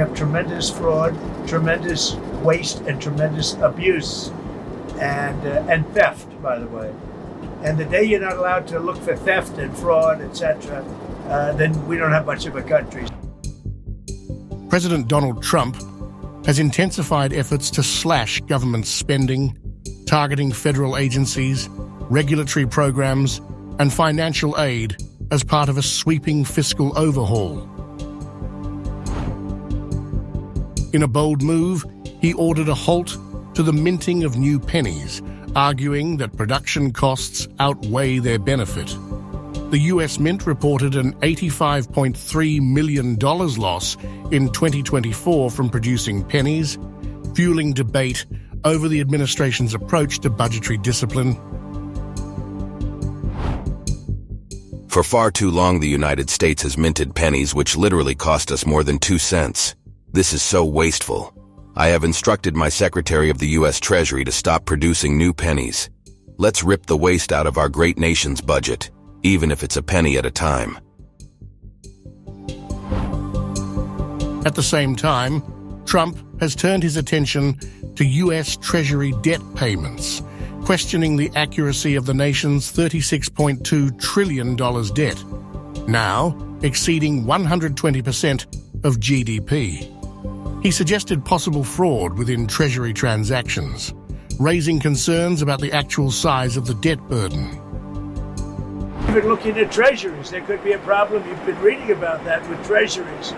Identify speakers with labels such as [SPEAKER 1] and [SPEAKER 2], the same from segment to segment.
[SPEAKER 1] have tremendous fraud, tremendous waste, and tremendous abuse, and theft, by the way. And the day you're not allowed to look for theft and fraud, etc., then we don't have much of a country.
[SPEAKER 2] President Donald Trump has intensified efforts to slash government spending, targeting federal agencies, regulatory programs, and financial aid as part of a sweeping fiscal overhaul. In a bold move, he ordered a halt to the minting of new pennies, arguing that production costs outweigh their benefit. The US Mint reported an $85.3 million loss in 2024 from producing pennies, fueling debate over the administration's approach to budgetary discipline.
[SPEAKER 3] For far too long, the United States has minted pennies which literally cost us more than 2 cents. This is so wasteful. I have instructed my Secretary of the U.S. Treasury to stop producing new pennies. Let's rip the waste out of our great nation's budget, even if it's a penny at a time.
[SPEAKER 2] At the same time, Trump has turned his attention to U.S. Treasury debt payments, questioning the accuracy of the nation's $36.2 trillion debt, now exceeding 120% of GDP. He suggested possible fraud within Treasury transactions, raising concerns about the actual size of the debt burden.
[SPEAKER 1] Even looking at treasuries, there could be a problem. You've been reading about that with treasuries.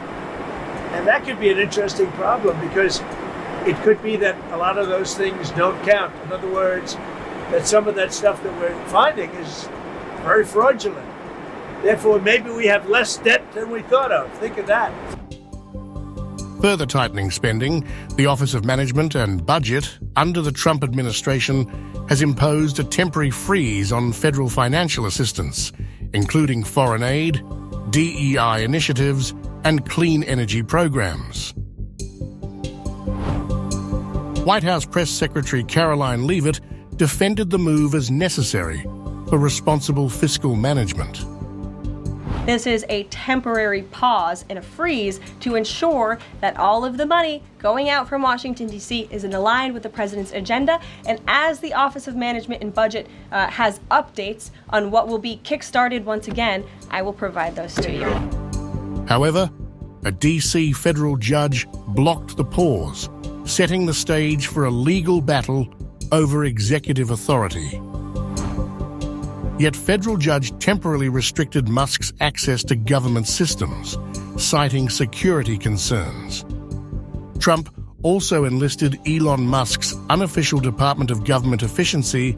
[SPEAKER 1] And that could be an interesting problem because it could be that a lot of those things don't count. In other words, that some of that stuff that we're finding is very fraudulent. Therefore, maybe we have less debt than we thought of. Think of that.
[SPEAKER 2] Further tightening spending, the Office of Management and Budget under the Trump administration has imposed a temporary freeze on federal financial assistance, including foreign aid, DEI initiatives, and clean energy programs. White House Press Secretary Caroline Leavitt defended the move as necessary for responsible fiscal management.
[SPEAKER 4] This is a temporary pause and a freeze to ensure that all of the money going out from Washington, D.C. is aligned with the president's agenda. And as the Office of Management and Budget has updates on what will be kickstarted once again, I will provide those to you.
[SPEAKER 2] However, a D.C. federal judge blocked the pause, setting the stage for a legal battle over executive authority. Yet federal judge temporarily restricted Musk's access to government systems, citing security concerns. Trump also enlisted Elon Musk's unofficial Department of Government Efficiency,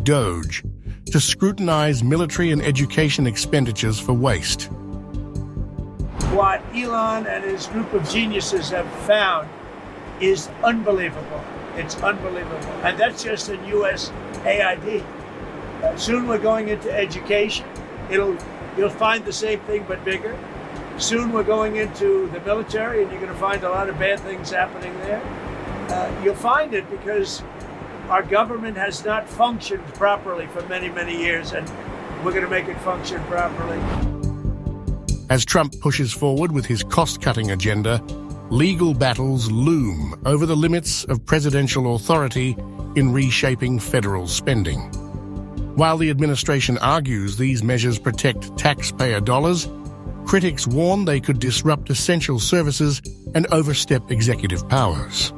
[SPEAKER 2] DOGE, to scrutinize military and education expenditures for waste.
[SPEAKER 1] What Elon and his group of geniuses have found is unbelievable. It's unbelievable. And that's just in U.S. AID. Soon we're going into education. You'll find the same thing but bigger. Soon we're going into the military, and you're going to find a lot of bad things happening there. You'll find it because our government has not functioned properly for many, many years, and we're going to make it function properly.
[SPEAKER 2] As Trump pushes forward with his cost-cutting agenda, legal battles loom over the limits of presidential authority in reshaping federal spending. While the administration argues these measures protect taxpayer dollars, critics warn they could disrupt essential services and overstep executive powers.